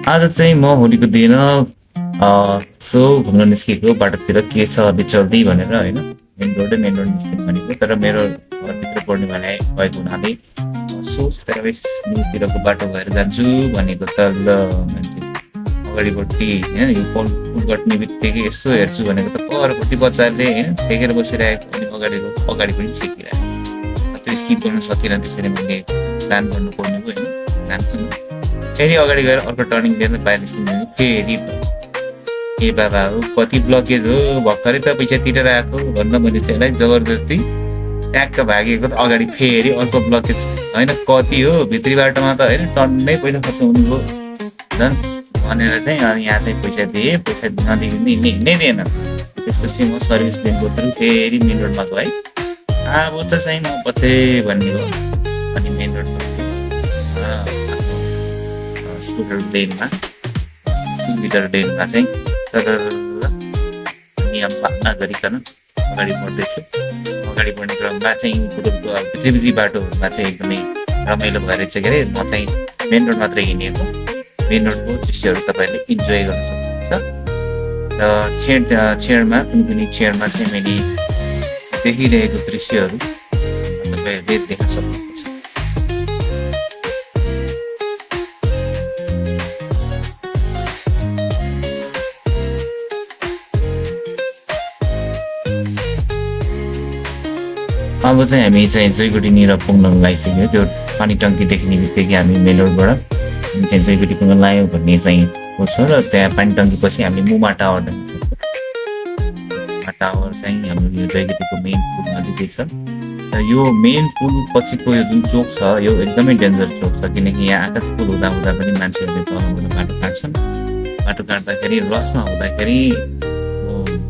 आज चाहिँ म होलीको दिन सो घुम्न निस्केको बाटोतिर के छ अलि चल्दै भनेर होइन मेन रोड निस्केको भनेको तर मेरो घरभित्र पर्ने भने भएको हुनाले सोचेर न्युतिरको बाटो भएर जान्छु भनेको त ल मान्छे अगाडिपट्टि होइन यो पुल कट्ने बित्तिकै यसो हेर्छु भनेको त परपट्टि बच्चाले होइन छेकेर बसिरहेको अनि अगाडि पनि छेकिरहेको त्यो स्किप गर्न सकिनँ त्यसरी मैले प्लान गर्नु पर्ने भयो होइन जान्छु फेरि अगाडि गएर अर्को टर्निङ लिएर बाहिर निस्किनु फेरि ए बाबा हो कति ब्लकेज हो भर्खरै त पैसा तिरेर आएको भन्न मैले चाहिँ यसलाई जबरजस्ती ट्याक्क भागेको त अगाडि फेरि अर्को ब्लकेज होइन कति हो भित्री बाटोमा त होइन टन्नै पैसा खर्च हुनुभयो झन् भनेर चाहिँ अनि यहाँ चाहिँ पैसा दिएँ पैसा नदिने हिँड्नै दिएन त्यसपछि म सर्भिस लिएको थ्रु फेरि मेन रोडमा गएँ अब त चाहिँ म पछि भन्ने हो अनि मेन रोडमा स्कुटर लेनमा टु व्हिलर लेनमा चाहिँ सडर नियम नगरिकन अगाडि बढ्दैछु अगाडि बढ्ने क्रममा चाहिँ भित्री बाटोमा चाहिँ एकदमै रमाइलो भएर चाहिँ के अरे म चाहिँ मेन रोड मात्रै हिँडेको मेन रोडको दृश्यहरू तपाईँहरूले इन्जोय गर्न सक्नुहुन्छ र छेडमा कुनै छेडमा चाहिँ मैले देखिरहेको दृश्यहरू तपाईँहरूले देख्न सक्नुहुन्छ। अब चाहिँ हामी चाहिँ जयगुडीनिर पुग्न लागिसक्यो त्यो पानी टङ्की देख्ने बित्तिकै हामी मेन रोडबाट हामी चाहिँ जयगुडी पुग्न लाग्यो भन्ने चाहिँ छ र त्यहाँ पानी टङ्की पछि हामी मुमा टावर देख्न सक्छौँ। मुमा टावर चाहिँ हाम्रो यो जयगुडीको मेन पुल नजिकै छ र यो मेन पुल पछिको यो जुन चोक छ यो एकदमै डेन्जर चोक छ किनकि यहाँ आकाश पुल हुँदा पनि मान्छेहरूले तलबाट बाटो काट्छन् बाटो काट्दाखेरि रसमा हुँदाखेरि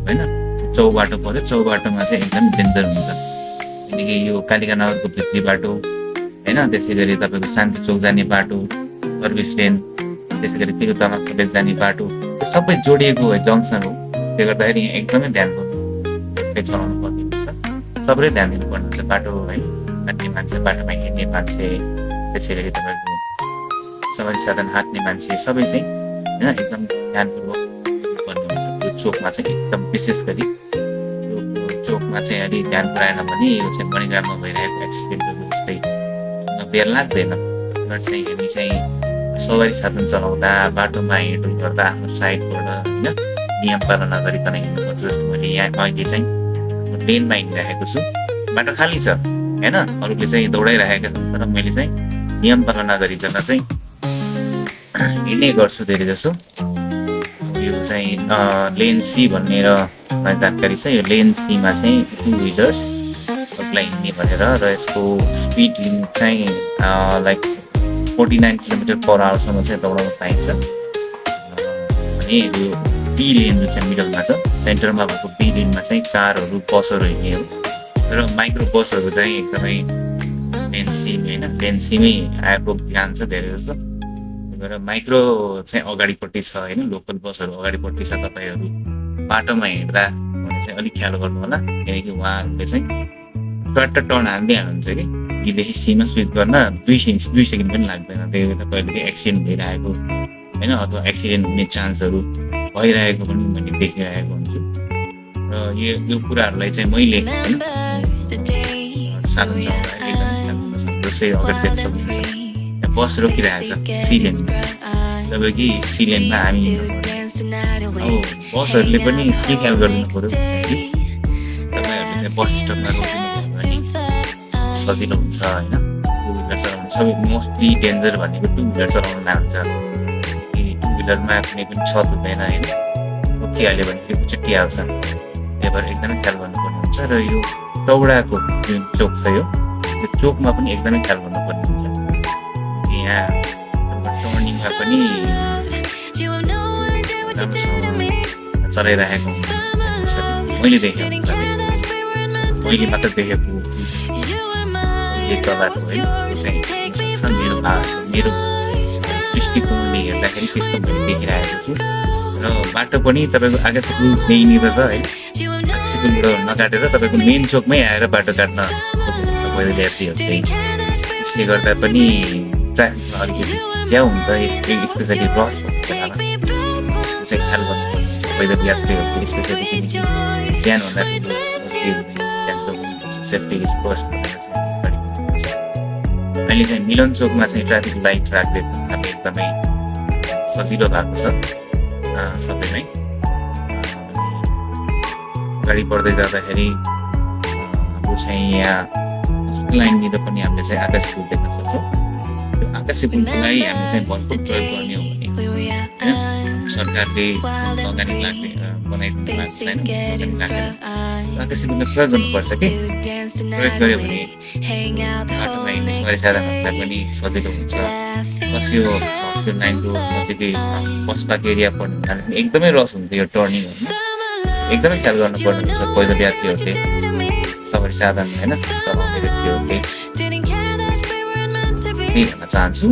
होइन चौबाटो पऱ्यो चौबाटोमा चाहिँ एकदम डेन्जर हुन्छ किनकि यो कालिका नगरको भित्री बाटो होइन त्यसै गरी तपाईँको शान्ति चौक जाने बाटो सर्भिस लेन त्यसै गरी तिरुतमा कलेज जाने बाटो सबै जोडिएको जङ्सन हो त्यसले गर्दाखेरि यहाँ एकदमै ध्यान चाहिँ चलाउनु पर्ने हुन्छ सबैले ध्यान दिनुपर्ने हुन्छ बाटो है काट्ने मान्छे बाटोमा हिँड्ने मान्छे त्यसै गरी तपाईँको सवारी साधन हाँक्ने मान्छे सबै चाहिँ होइन एकदम ध्यानपूर्वक पर्ने हुन्छ यो चोकमा चाहिँ एकदम विशेष गरी चोकमा चाहिँ अलिक ध्यान पुऱ्याएन भने यो चाहिँ मणिग्राममा भइरहेको एक्सिडेन्टहरू जस्तै बेर लाग्दैन चाहिँ हामी चाहिँ सवारी साधन चलाउँदा बाटोमा हिँड्नु गर्दा आफ्नो साइडबाट होइन नियम पालन नगरिकन हिँड्नुपर्छ जस्तो मैले यहाँ अहिले चाहिँ लेनमा हिँडिरहेको छु बाटो खाली छ होइन अरूले चाहिँ दौडाइरहेका छन् तर मैले चाहिँ नियम पालन नगरिकन चाहिँ हिँड्ने गर्छु धेरै जसो यो चाहिँ लेन सी भनेर जानकारी छ यो लेन सीमा चाहिँ टु व्हिलर्सलाई हिँड्ने भनेर र यसको स्पिड लिमिट चाहिँ लाइक 49 किलोमिटर पर आवरसम्म चाहिँ दौडाउन पाइन्छ अनि यो बी लेन जो चाहिँ मिडलमा छ सेन्टरमा भएको बी लेनमा चाहिँ कारहरू बसहरू हिँड्ने हो र माइक्रो बसहरू चाहिँ एकदमै लेन सी होइन लेन सीमै आएको जान्छ धेरै जस्तो र माइक्रो चाहिँ अगाडिपट्टि छ होइन लोकल बसहरू अगाडिपट्टि छ तपाईँहरू बाटोमा हिँड्दा भने चाहिँ अलिक ख्याल गर्नु होला किनकि उहाँहरूले चाहिँ स्वाट टर्न हाल्दै हाल्नुहुन्छ कि यीदेखि सीमा स्विच गर्न 2 सेकेन्ड पनि लाग्दैन त्यही भएर कहिले एक्सिडेन्ट भइरहेको होइन अथवा एक्सिडेन्ट हुने चान्सहरू भइरहेको पनि मैले देखिरहेको हुन्छु र यो कुराहरूलाई चाहिँ मैले होइन साधन चलाउँदा जसै अगाडि देख्न सक्नुहुन्छ बस रोकिरहेको छ सिलेनमा तपाईँको सिलेनमा हामी अब बसहरूले पनि के ख्याल गर्नु पऱ्यो तपाईँहरूले चाहिँ बस स्टपमा रोकिनु भयो भने सजिलो हुन्छ होइन टु व्हिलर चलाउनु सबै मोस्टली डेन्जर भनेको टु व्हिलर चलाउनु नहुन्छ कि टु व्हिलरमा कुनै पनि छत हुँदैन होइन रोकिहाल्यो भने त्यो चुट्टिहाल्छ त्यही भएर एकदमै ख्याल गर्नुपर्ने हुन्छ र यो चौडाको जुन चोक छ यो चोकमा पनि एकदमै ख्याल गर्नुपर्ने हुन्छ यहाँ टर्निङमा पनि चलाइरहेको हुन्छ मैले देखेँ मैले मात्र देखेको चलाएको है मेरो दृष्टिकोणले हेर्दाखेरि त्यस्तो मैले देखिरहेको छु र बाटो पनि तपाईँको आकाशपुल यहीँनिर छ है आकाशपुलबाट नकाटेर तपाईँको मेन चोकमै आएर बाटो काट्न खोज्नुहुन्छ पहिलो यात्रीहरू चाहिँ त्यसले गर्दा पनि ट्राफिकमा अलिकति ज्याउ हुन्छ, स्पेसली रस भएको बेलामा त्यो चाहिँ ख्याल गर्नुपर्ने हुन्छ। पैदल यात्रीहरूको स्पेसली किनकि ज्यानभन्दा ठुलो के हुने सेफ्टी इज फर्स्ट भनेर चाहिँ गरेको हुन्छ। अहिले चाहिँ मिलन चोकमा चाहिँ ट्राफिक लाइट राखिदिएको हुनाले एकदमै सजिलो भएको छ सबैमै। गाडी बढ्दै जाँदाखेरि हाम्रो चाहिँ यहाँ हस्पिटल लाइननिर पनि हामीले चाहिँ आकाशी पुल देख्न सक्छौँ। त्यो आकाशी पुललाई हामीले चाहिँ भरपुर प्रयोग गर्ने हो भने होइन, सरकारले लगानी लाग्ने बनाइदिनु भएको छैन, आकाशी पुललाई प्रयोग गर्नुपर्छ कि प्रयोग गऱ्यो भने बाटोमा हिँड्ने सवारी साधनहरूलाई पनि सजिलो हुन्छ। प्लस यो हस्पिटल लाइनको नजिकै बस पार्क एरिया पर्ने हुनाले पनि एकदमै रस हुन्छ यो टर्निङहरूमा, एकदमै ख्याल गर्नुपर्ने हुन्छ पैदल यात्रीहरूले, सवारी साधन होइन चलाउने व्यक्तिहरूले। त्यही भन्न चाहन्छु।